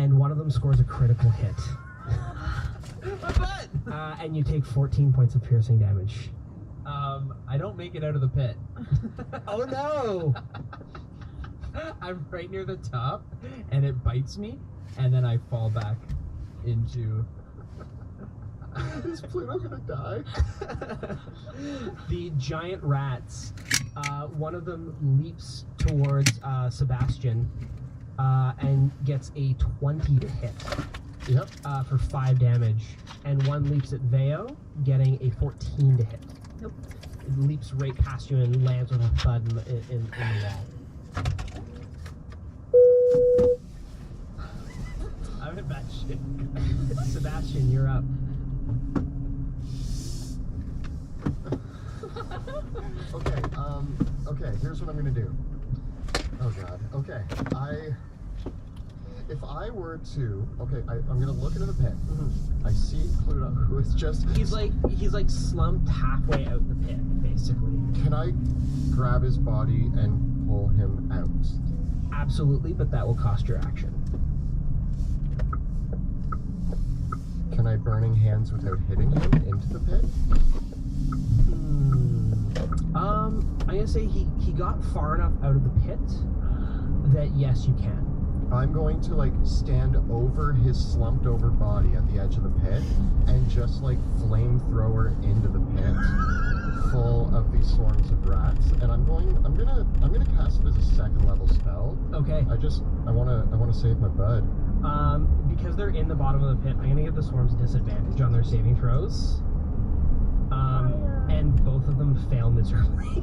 and one of them scores a critical hit. My butt! And you take 14 points of piercing damage. I don't make it out of the pit. Oh no! I'm right near the top, and it bites me, and then I fall back into... Is Pluto gonna die? The giant rats, one of them leaps towards Sebastian and gets a 20 to hit. Yep. For 5 damage, and one leaps at Veo, getting a 14 to hit. Nope. It leaps right past you and lands with a thud in the wall. I'm in bad shit. Sebastian, you're up. Okay, okay, here's what I'm gonna do. Oh god, okay. If I were to, okay, I'm gonna look into the pit. I see Pluto, who is just... He's like slumped halfway out the pit, basically. Can I grab his body and pull him out? Absolutely, but that will cost your action. Can I Burning Hands without hitting him into the pit? I'm gonna say he got far enough out of the pit that yes, you can. I'm going to like stand over his slumped over body at the edge of the pit and just like flamethrower into the pit full of these swarms of rats, and I'm gonna cast it as a 2nd level spell. Okay. I wanna save my bud. Because they're in the bottom of the pit, I'm gonna give the swarms disadvantage on their saving throws. And both of them fail miserably.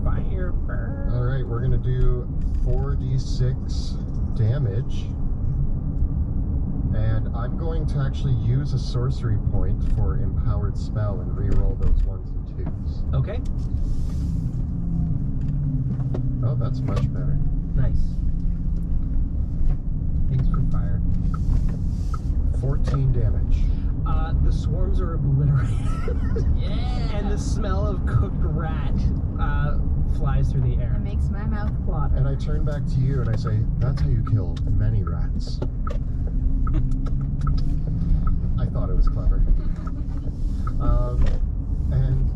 Fire burn. All right, we're gonna do 4d6 damage, and I'm going to actually use a sorcery point for empowered spell and re-roll those 1s and 2s. Okay. Oh, that's much better. Nice. Thanks for fire. 14 damage. The swarms are obliterated. Yeah! And the smell of cooked rat flies through the air. It makes my mouth water. And I turn back to you and I say, that's how you kill many rats. I thought it was clever. And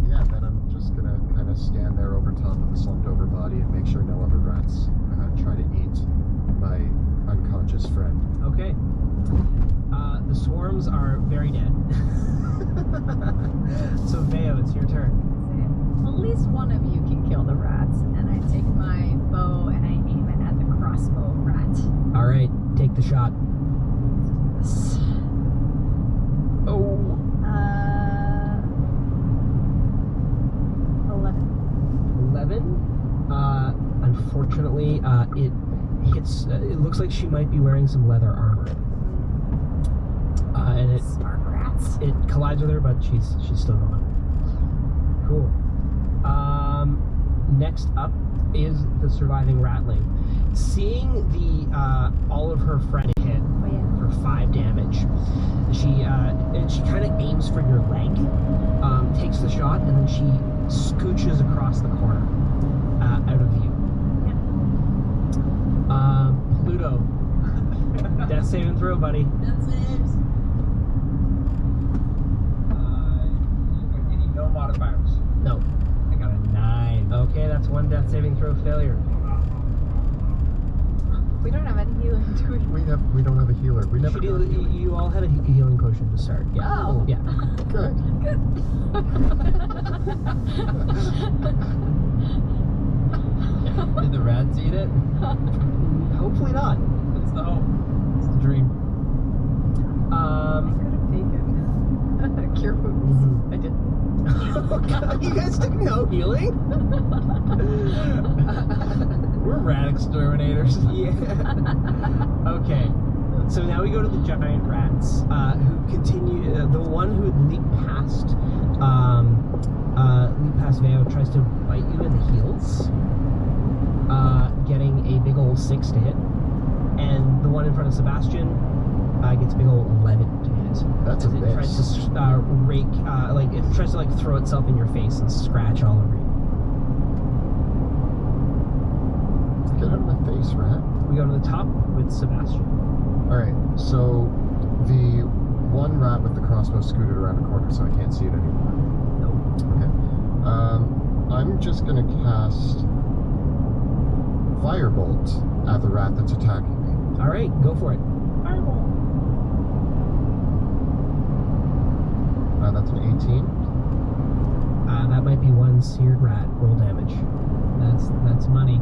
yeah, then I'm just gonna kind of stand there over top of the slumped over body and make sure no other rats try to eat my unconscious friend. Okay. The swarms are very dead. So Veo, it's your turn. At least one of you can kill the rats, and I take my bow and I aim it at the crossbow rat. All right, take the shot. Yes. Oh. 11. 11. Unfortunately, it hits. It looks like she might be wearing some leather armor. And Smart rats. it collides with her, but she's still going. Cool. Next up is the surviving ratling. Seeing the all of her friend hit for 5 damage, she kind of aims for your leg, takes the shot, and then she scooches across the corner out of view. Pluto, death saving throw, buddy. That's it. Any no modifiers? No. I got a 9. Okay, that's 1 death saving throw failure. We don't have any healing, do we? We don't have a healer. We never. You all had a healing potion to start. Yeah. Oh. Yeah. Good. Did the rats eat it? Hopefully not. That's the hope. It's the dream. I could have taken cure wounds. I didn't. Oh God, you guys took no healing? We're rat exterminators. Yeah. Okay. So now we go to the giant rats, who continue. The one who had leaped past Veo tries to bite you in the heels, getting a big old 6 to hit, and the one in front of Sebastian gets a big old 11 to hit. That's a As it miss. tries to rake, it tries to throw itself in your face and scratch all over you. Get out of my face, rat. we go to the top with Sebastian. Alright, so the one rat with the crossbow scooted around a corner, so I can't see it anymore. Nope. Okay. I'm just gonna cast Firebolt at the rat that's attacking me. All right, go for it. Fireball. That's an 18. That might be one seared rat. Roll damage. That's money.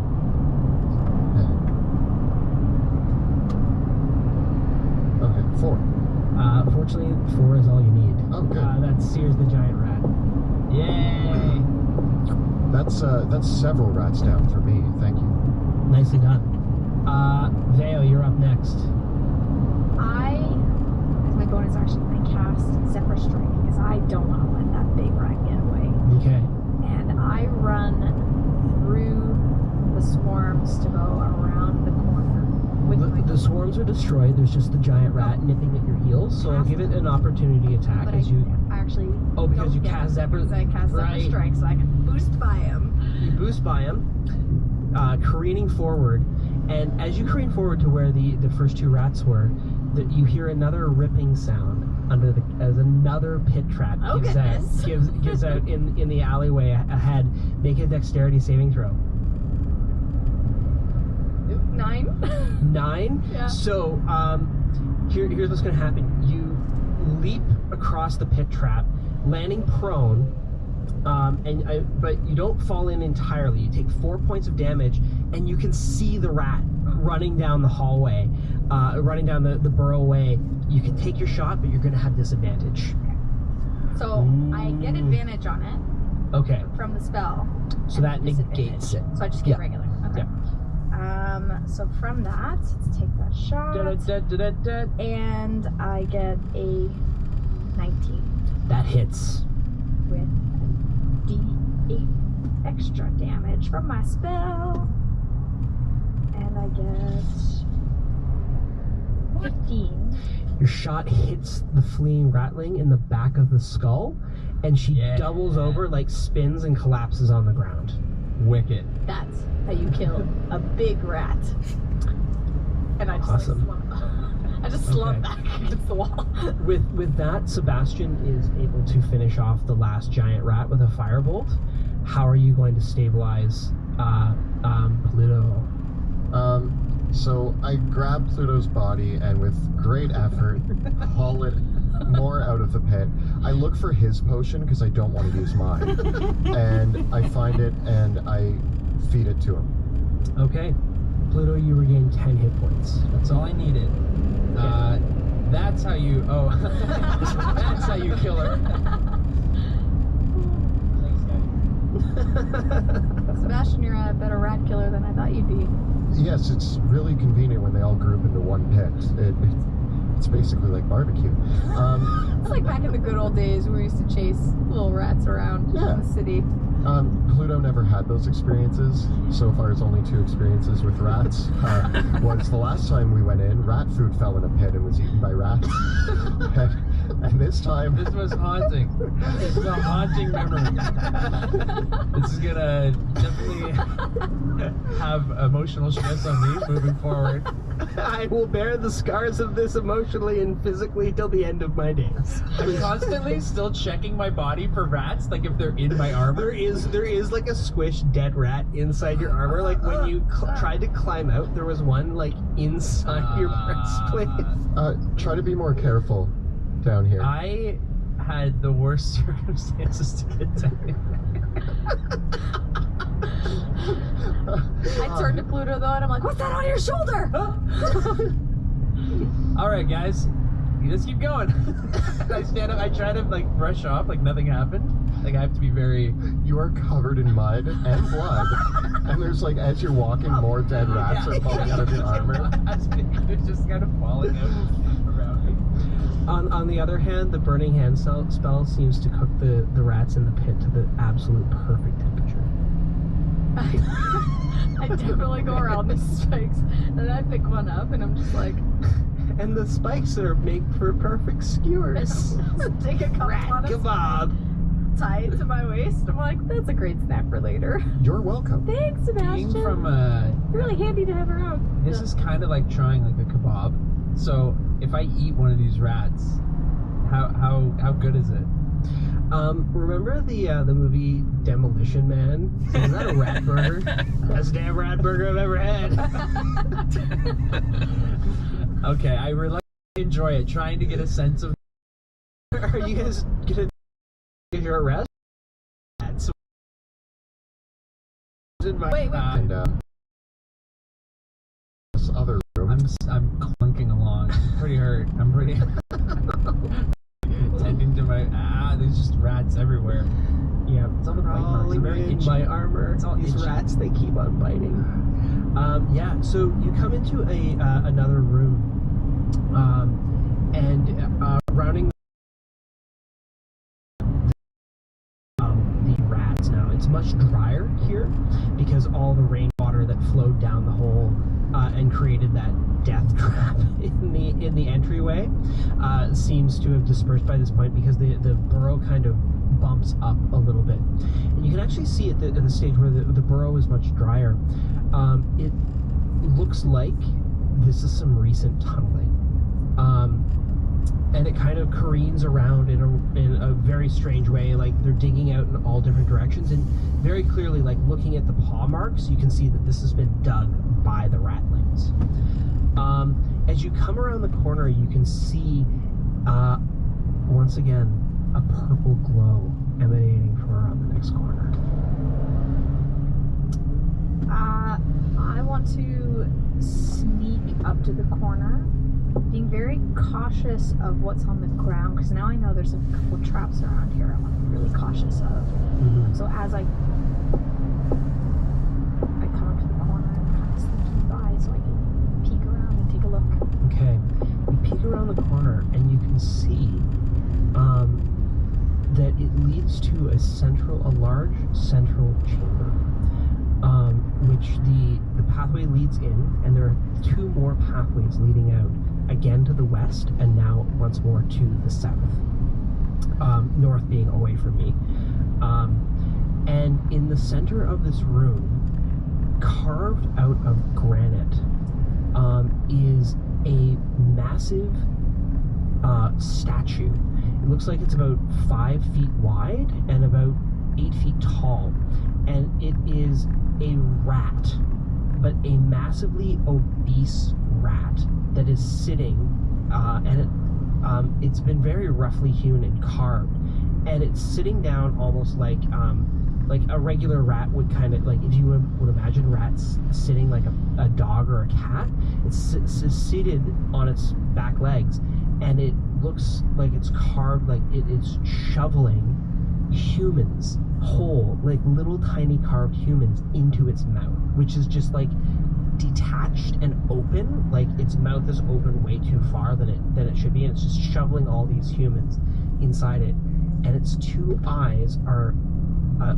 Okay, 4. Fortunately, 4 is all you need. Oh, good. That sears the giant rat. Yay! That's several rats down for me. Thank you. Nicely done. Veo, you're up next. As my bonus action, I cast Zephyr Strike because I don't want to let that big rat get away. Okay. And I run through the swarms to go around the corner. With The swarms are destroyed. There's just the giant rat nipping at your heels, so I'll give it an opportunity attack But as you. I actually. Oh, because don't you get cast it, Zephyr. because I cast Right. Zephyr Strike, so I can boost by him. You boost by him, careening forward, and as you careen forward to where the first 2 rats were, you hear another ripping sound as another pit trap Oh, goodness. gives out in the alleyway ahead. Make a dexterity saving throw. 9. 9. Yeah. So here's what's going to happen. You leap across the pit trap, landing prone. But you don't fall in entirely. You take 4 points of damage, and you can see the rat running down the hallway, running down the burrow way. You can take your shot, but you're going to have disadvantage. So I get advantage on it Okay, from the spell. so and that negates it. So I just get regular. Okay. So from that, let's take that shot. And I get a 19 That hits. with a D8 extra damage from my spell. And I get 15. Your shot hits the fleeing ratling in the back of the skull, and she doubles over, like spins and collapses on the ground. Wicked. That's how you kill a big rat. And I just Awesome. slump Okay. back against the wall. With that, Sebastian is able to finish off the last giant rat with a firebolt. How are you going to stabilize Pluto? So I grab Pluto's body and with great effort haul it more out of the pit. I look for his potion because I don't want to use mine. And I find it and I feed it to him. Okay, Pluto, you regain 10 hit points. That's all I needed. That's how you. Oh, that's how you kill her. Sebastian, you're a better rat killer than I thought you'd be. Yes, it's really convenient when they all group into one pit. It's basically like barbecue. It's like back in the good old days where we used to chase little rats around Yeah. in the city. Pluto never had those experiences. So far, it's only 2 experiences with rats. Was the last time we went in, rat food fell in a pit and was eaten by rats. and this time, This was haunting. This is a haunting memory. This is gonna definitely have emotional stress on me moving forward. I will bear the scars of this emotionally and physically till the end of my days. I'm constantly still checking my body for rats, like if they're in my armor. There is like a squished dead rat inside your armor. Like when you tried to climb out, there was one like inside your breastplate. try to be more careful down here. I had the worst circumstances to get down. I turned to Pluto though and I'm like, what's that on your shoulder? Alright guys, let's keep going. I stand up, I try to like brush off like nothing happened. Like I have to be very... You are covered in mud and blood, and there's like, as you're walking, more dead rats are falling out of your armor. They're just kind of falling out around me. On the other hand, the burning hand spell seems to cook the rats in the pit to the absolute perfect temperature. I definitely go around the spikes and then I pick one up and I'm just like, And the spikes are make for perfect skewers. take a couple Rat on a kebab. tie it to my waist. I'm like, that's a great snack for later. You're welcome. Thanks, Sebastian. Being from You're really handy to have around. this is kind of like trying like a kebab. So if I eat one of these rats, how good is it? Remember the movie Demolition Man? Is that a rat burger? That's a damn rat burger I've ever had. Okay, I really enjoy it. Trying to get a sense of. Are you guys gonna get your arrest? That's Wait. And this other room. I'm clunking along. I'm pretty hurt. I'm pretty tending to my there's just rats everywhere. Yeah, It's all the bite marks. They're very in itchy. my armor. It's all These itchy. rats, they keep on biting. Yeah, so you come into another room, and rounding the rats now. It's much drier here because all the rainwater that flowed down the hole and created that death trap in the entryway seems to have dispersed by this point because the burrow kind of bumps up a little bit, and you can actually see at the stage where the burrow is much drier. It looks like this is some recent tunneling, and it kind of careens around in a very strange way. Like they're digging out in all different directions, and very clearly, like looking at the paw marks, you can see that this has been dug by the ratlings. As you come around the corner, you can see once again a purple glow emanating from around the next corner. I want to sneak up to the corner, being very cautious of what's on the ground, because now I know there's a couple of traps around here I want to be really cautious of. So as I come up to the corner, I'm kind of sneaking by so I can peek around and take a look. Okay, you peek around the corner and you can see that it leads to a large central chamber, which the pathway leads in, and there are two more pathways leading out, again to the west and now once more to the south, north being away from me. And in the center of this room, carved out of granite, is a massive statue. It looks like it's about 5 feet wide and about 8 feet tall, and it is a rat, but a massively obese rat that is sitting, and it's been very roughly hewn and carved, and it's sitting down almost like a regular rat would kind of, like if you would imagine rats sitting like a dog or a cat. It's seated on its back legs, and it looks like it's carved, like it is shoveling humans whole, like little tiny carved humans, into its mouth, which is just like detached and open. Like its mouth is open way too far than it should be, and it's just shoveling all these humans inside it. And its two eyes are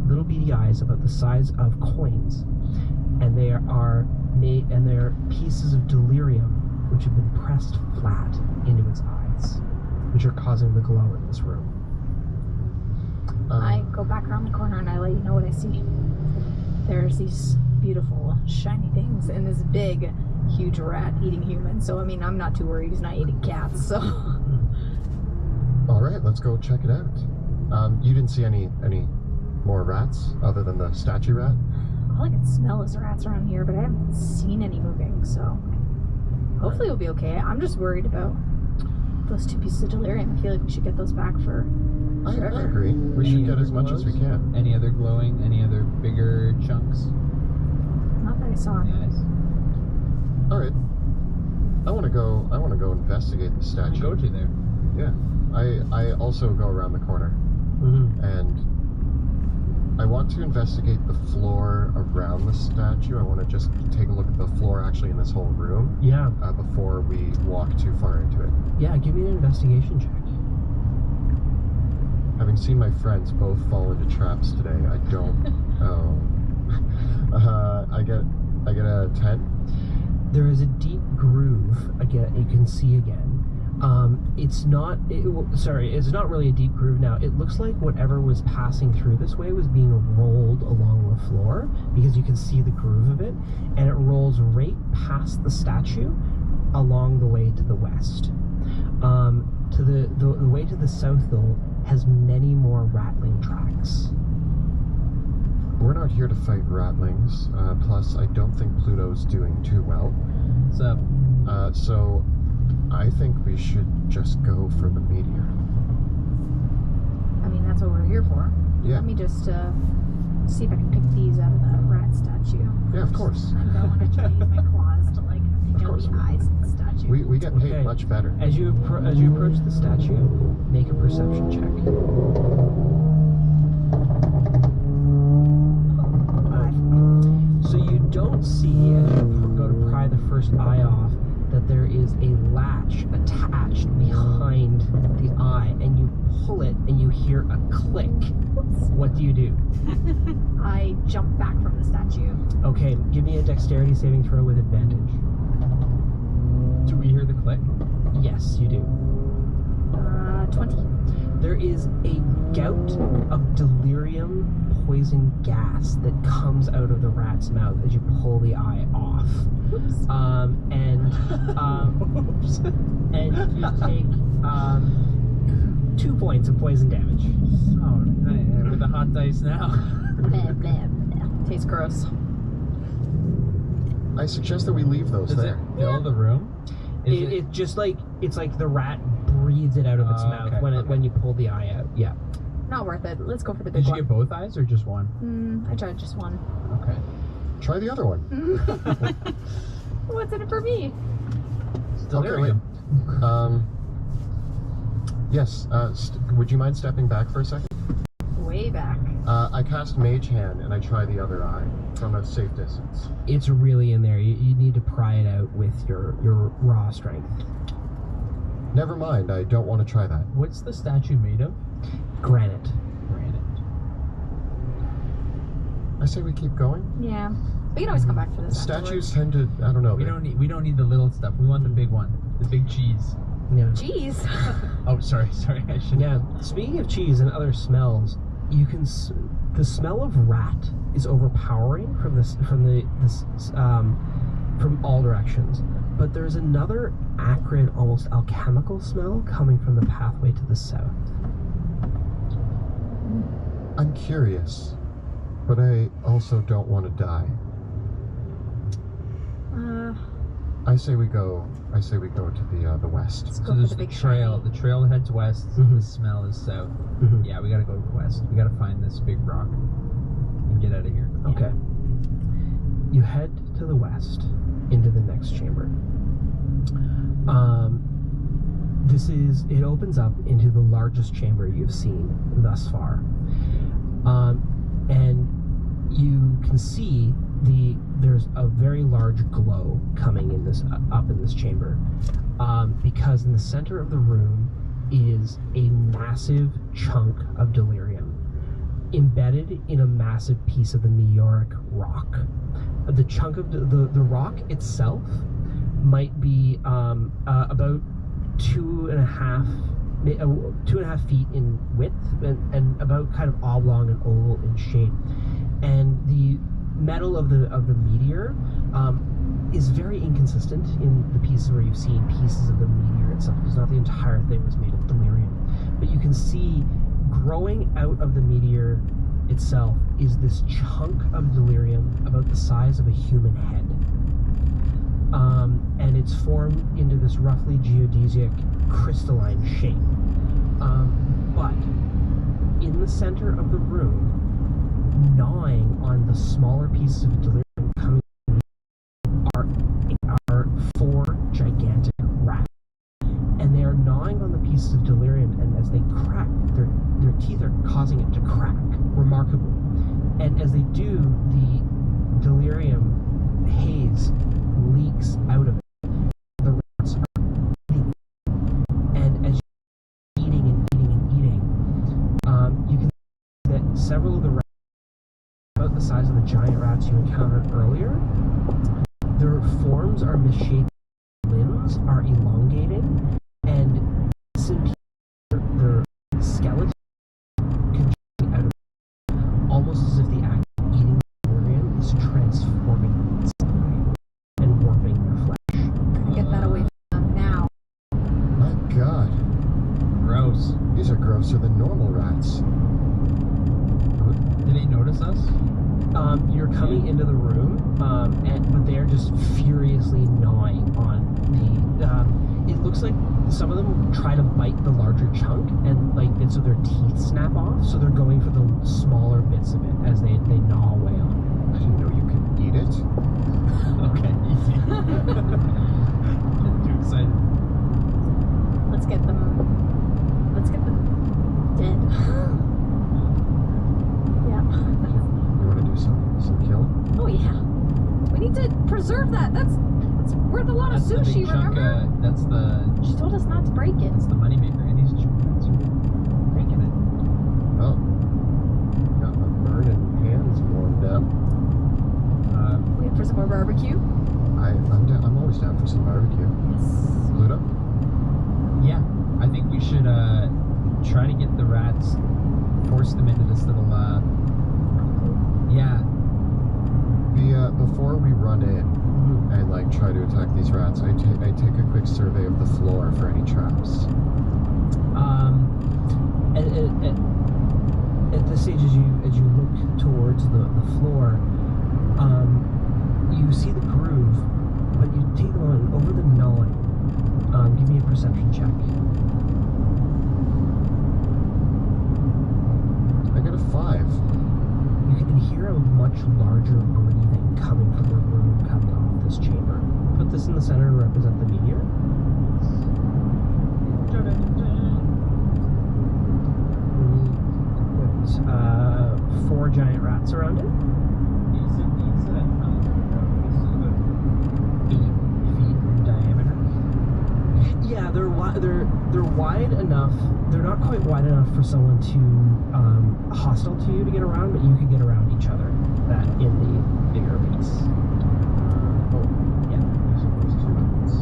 little beady eyes about the size of coins, and they are made, and they're pieces of delirium which have been pressed flat into its eyes, which are causing the glow in this room. I go back around the corner and I let you know what I see. There's these beautiful shiny things and this big huge rat eating humans. So I mean, I'm not too worried he's not eating cats. So All right, let's go check it out. You didn't see any more rats other than the statue rat? all I can smell is rats around here, but I haven't seen any moving. So hopefully it'll be okay. I'm just worried about those 2 pieces of delirium. I feel like we should get those back for I forever. agree. We should get as much as we can. Any other glowing? Any other bigger chunks? Not that I saw. Yes. All right. I want to go investigate the statue. Go to there. Yeah. I also go around the corner, and I want to investigate the floor around the statue. I want to just take a look at the floor actually in this whole room. Yeah. Before we walk too far into it. Yeah, give me an investigation check. Having seen my friends both fall into traps today, I don't. I get a 10. There is a deep groove again. You can see again, It's not. It's not really a deep groove now. It looks like whatever was passing through this way was being rolled along the floor because you can see the groove of it, and it rolls right past the statue, along the way to the west. To the way to the south though has many more rattling tracks. We're not here to fight ratlings. Plus, I don't think Pluto's doing too well. What's up? So I think we should just go for the meteor. I mean, that's what we're here for. Yeah. Let me just see if I can pick these out of the rat statue. Yeah, of course. I don't want to try to use my claws to like pick out course the we will. eyes of the statue. We get paid Okay. much better. As you approach the statue, make a perception check. 5. So you don't see, as you go to pry the first eye off, that there is a latch attached behind the eye, and you pull it and you hear a click. What do you do? I jump back from the statue. Okay, give me a dexterity saving throw with advantage. Do we hear the click? Yes, you do. 20. There is a gout of delirium poison gas that comes out of the rat's mouth as you pull the eye off. Oops. And you take 2 points of poison damage. Oh, nice. With the hot dice now. Blah, blah, blah. Tastes gross. I suggest that we leave those Does there. it fill the room? Is It just like it's like the rat breathes it out of its mouth okay, when you pull the eye out. Yeah. Not worth it. Let's go for the big Did you one. get both eyes or just one? I tried just one. Okay. Try the other one. What's in it for me? Delirium. Yes. Would you mind stepping back for a second? Way back. I cast Mage Hand and I try the other eye from a safe distance. It's really in there. You need to pry it out with your raw strength. Never mind. I don't want to try that. What's the statue made of? Granite. Granite. I say we keep going. Yeah. We can always come back for this. Statues tend to. I don't know. We don't need the little stuff. We want the big one. The big cheese. Yeah. Jeez. Oh, sorry. I should. Yeah. Speaking of cheese and other smells, you can the smell of rat is overpowering from all directions. But there's another acrid, almost alchemical smell coming from the pathway to the south. I'm curious, but I also don't want to die. I say we go to the west. Let's So go for there's the the big trail. shiny. The trail heads west. Mhm. The smell is south. Mhm. Yeah, we gotta go west. We gotta find this big rock and get out of here. Okay. You head to the west into the next chamber. It opens up into the largest chamber you've seen thus far. And you can see there's a very large glow coming in up in this chamber. Because in the center of the room is a massive chunk of delirium embedded in a massive piece of the meteoric rock. The chunk of the rock itself might be about 2.5 feet in width and about kind of oblong and oval in shape. And the metal of the meteor is very inconsistent in the pieces where you've seen pieces of the meteor itself, because not the entire thing was made of delirium. But you can see growing out of the meteor itself is this chunk of delirium about the size of a human head. And it's formed into this roughly geodesic crystalline shape. But in the center of the room, gnawing on the smaller pieces of delirium coming are 4 gigantic rats. And they are gnawing on the pieces of delirium, and as they crack, their teeth are causing it to crack remarkably. And as they do, the delirium haze leaks out of it. The rats are eating. And as you're eating and eating and eating, you can see that several of the rats, about the size of the giant rats you encountered earlier, their forms are misshapen, limbs are elongated, and listen to their skeleton contracting out of, almost as if the act of eating the organ is transforming them in some way and warping their flesh. Get that away from them now. My God, Gross. these are grosser than normal rats. Did they notice us? You're coming into the room, but they're just furiously gnawing on the. It looks like some of them try to bite the larger chunk, and like bits of their teeth snap off. So they're going for the smaller bits of it as they gnaw away on I didn't know you could eat it. Okay, easy. Too excited. Let's get them dead. Yeah. You want to do some kill? Oh yeah. We need to preserve that. That's worth a lot of That's the sushi, big chunk. remember? That's the She told us not to break it. moneymaker, and these chunks are breaking it. Oh, got my burning hands warmed up. Wait for some more barbecue. I'm always down for some barbecue. Yes. Ludo? Yeah, I think we should try to get the rats, force them into this little yeah. Before we run in and like try to attack these rats, I take a quick survey of the floor for any traps. At this stage, as you look towards the floor, you see the groove, but you take the one over the gnawing. Give me a perception check. I got a 5. You can hear a much larger breathing coming from the room coming off this chamber. Put this in the center to represent the meteor. 4 giant rats around it. 8 feet in diameter. Yeah, they're wide enough. They're not quite wide enough for someone to hostile to you to get around, but you can get around each other. That in the bigger piece. Oh, Yeah. these are those 2 rats.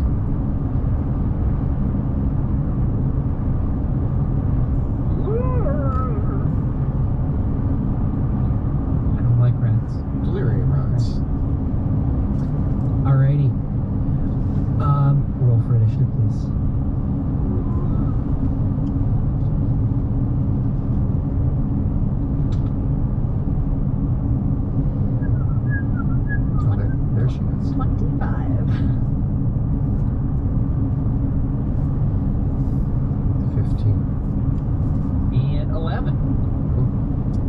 I don't like rats. Delirium rats. Alrighty. Roll for initiative, please. Oh, there she is. 25. 15. And 11.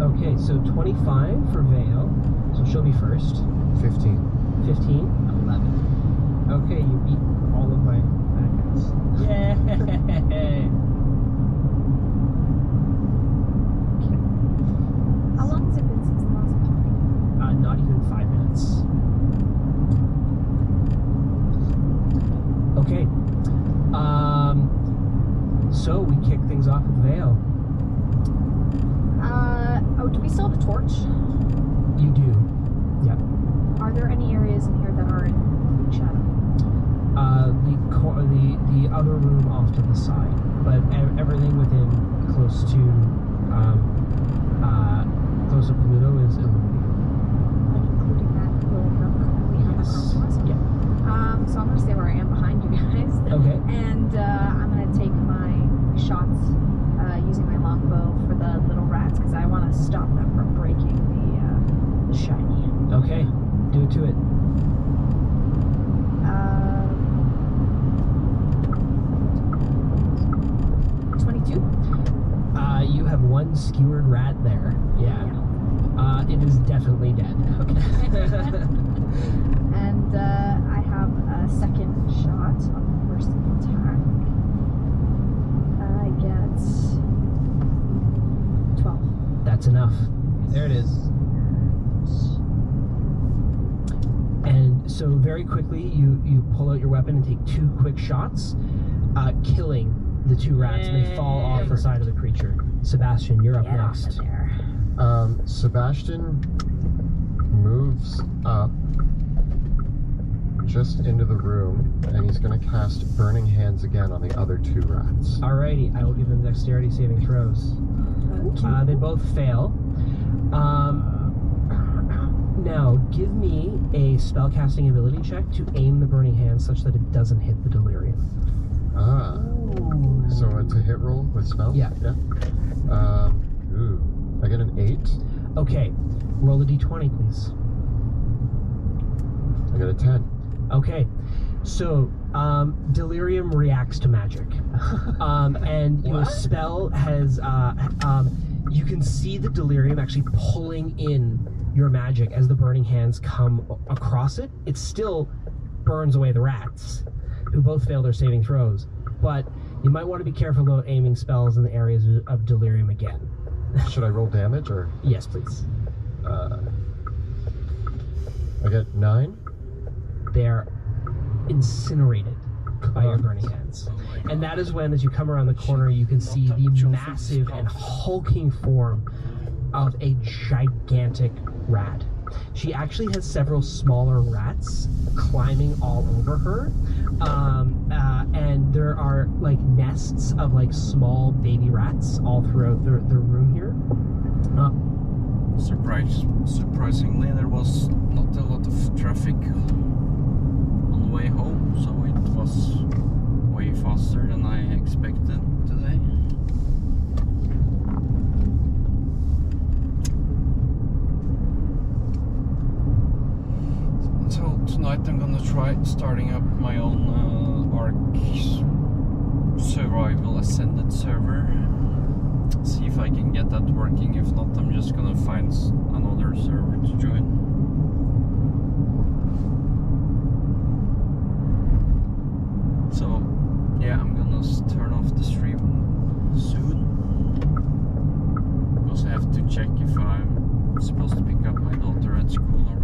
Okay, so 25 for Vale. So she'll be first. 15. 15. 11. Okay, you beat all of my bad guys. Yay! How long has it been since the last time? Not even 5 minutes. Okay. So we kick things off with Vale. Oh, do we still have a torch? You do. Yeah. Are there any areas in here that are in complete shadow? The other room off to the side, but everything within close to Pluto is illuminated. Like including that little nook that we have Yes. across from us? Yeah. So I'm gonna stay where I am behind you guys. Okay. And I'm gonna take my shots using my longbow for the little rats because I want to stop them from breaking the shiny. Okay. Do it to it. 22. You have one skewered rat there. Yeah. It is definitely dead. Okay. And I have a second shot on the first attack. I get 12. That's enough. There it is. And so very quickly you pull out your weapon and take 2 quick shots, killing the 2 rats, and they fall off the side of the creature. Sebastian, you're up Get off next. of there. Sebastian moves up, just into the room, and he's going to cast Burning Hands again on the other 2 rats. Alrighty, I will give them dexterity saving throws. They both fail. Now, give me a spellcasting ability check to aim the Burning Hands such that it doesn't hit the delirium. Ah. So it's a hit roll with spells? Yeah. Ooh. I get an 8. Okay, roll a d20, please. I get a 10. Okay, so delirium reacts to magic, and your spell has. You can see the delirium actually pulling in your magic as the Burning Hands come across it. It still burns away the rats, who both fail their saving throws. But you might want to be careful about aiming spells in the areas of delirium again. Should I roll damage or? Yes, please. I get 9. They are incinerated by your Burning Hands. And that is when, as you come around the corner, you can see the massive and hulking form of a gigantic rat. She actually has several smaller rats climbing all over her. And there are like nests of like small baby rats all throughout the room here. Surprisingly, there was not a lot of traffic on the way home, so it was way faster than I expected today. So tonight I'm gonna try starting up my own Ark Survival Ascended server. See if I can get that working. If not, I'm just gonna find another server to join. So yeah, I'm gonna turn off the stream soon because I have to check if I'm supposed to pick up my daughter at school or